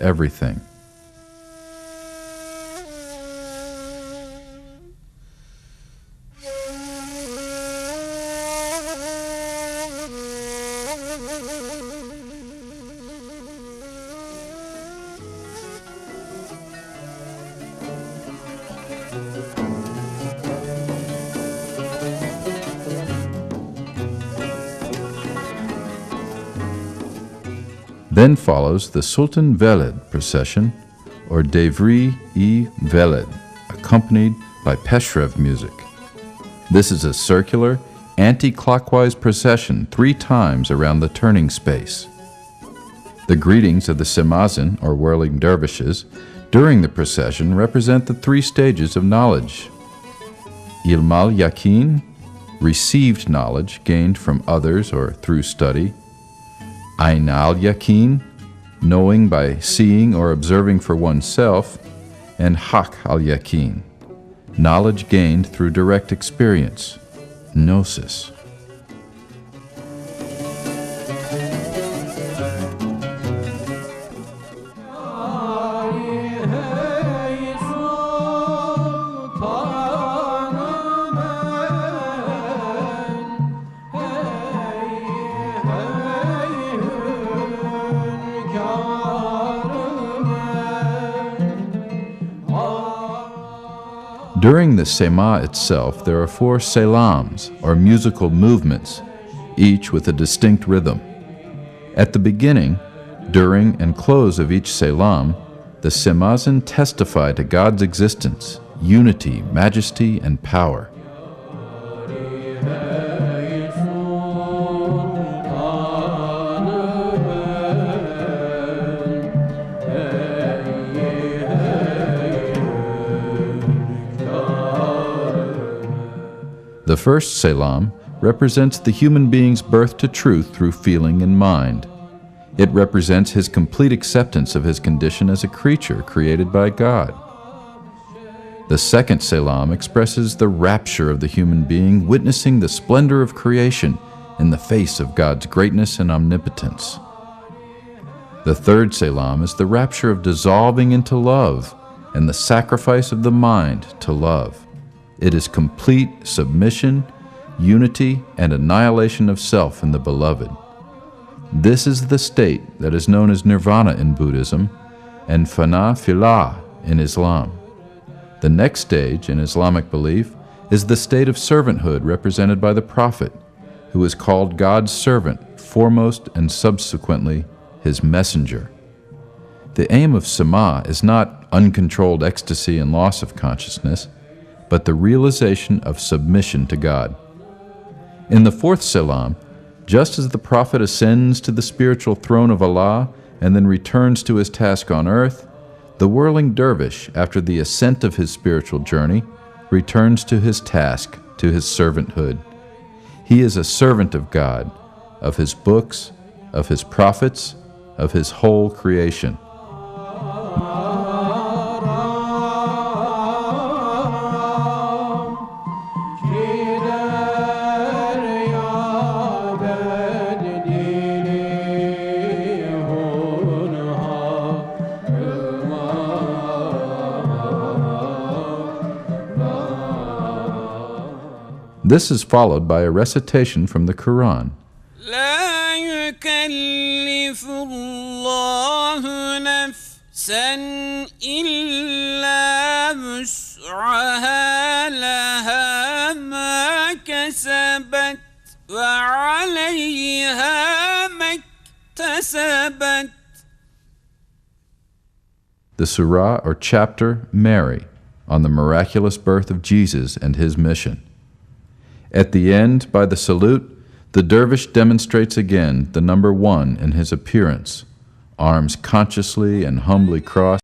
everything. Then follows the Sultan Veled procession, or Devri-i accompanied by Peshrev music. This is a circular, anti-clockwise procession 3 times around the turning space. The greetings of the Semazin, or whirling dervishes, during the procession represent the 3 stages of knowledge. Ilmal Yakin, received knowledge gained from others or through study. Ayn al-Yaqin, knowing by seeing or observing for oneself, and Haq al-Yaqin, knowledge gained through direct experience, gnosis. During the Sema itself, there are 4 selams, or musical movements, each with a distinct rhythm. At the beginning, during, and close of each selam, the Semazin testify to God's existence, unity, majesty, and power. The first selam represents the human being's birth to truth through feeling and mind. It represents his complete acceptance of his condition as a creature created by God. The second selam expresses the rapture of the human being witnessing the splendor of creation in the face of God's greatness and omnipotence. The third selam is the rapture of dissolving into love and the sacrifice of the mind to love. It is complete submission, unity, and annihilation of self in the beloved. This is the state that is known as nirvana in Buddhism and fana filah in Islam. The next stage in Islamic belief is the state of servanthood represented by the Prophet, who is called God's servant, foremost and subsequently his messenger. The aim of Sema is not uncontrolled ecstasy and loss of consciousness, but the realization of submission to God. In the fourth selam, just as the Prophet ascends to the spiritual throne of Allah and then returns to his task on earth, the whirling dervish, after the ascent of his spiritual journey, returns to his task, to his servanthood. He is a servant of God, of his books, of his prophets, of his whole creation. This is followed by a recitation from the Quran. لا يكلف الله نفسا إلا وسعها لها ما كسبت وعليها ما اكتسبت. The surah or chapter Mary, on the miraculous birth of Jesus and his mission. At the end, by the salute, the dervish demonstrates again the number 1 in his appearance, arms consciously and humbly crossed.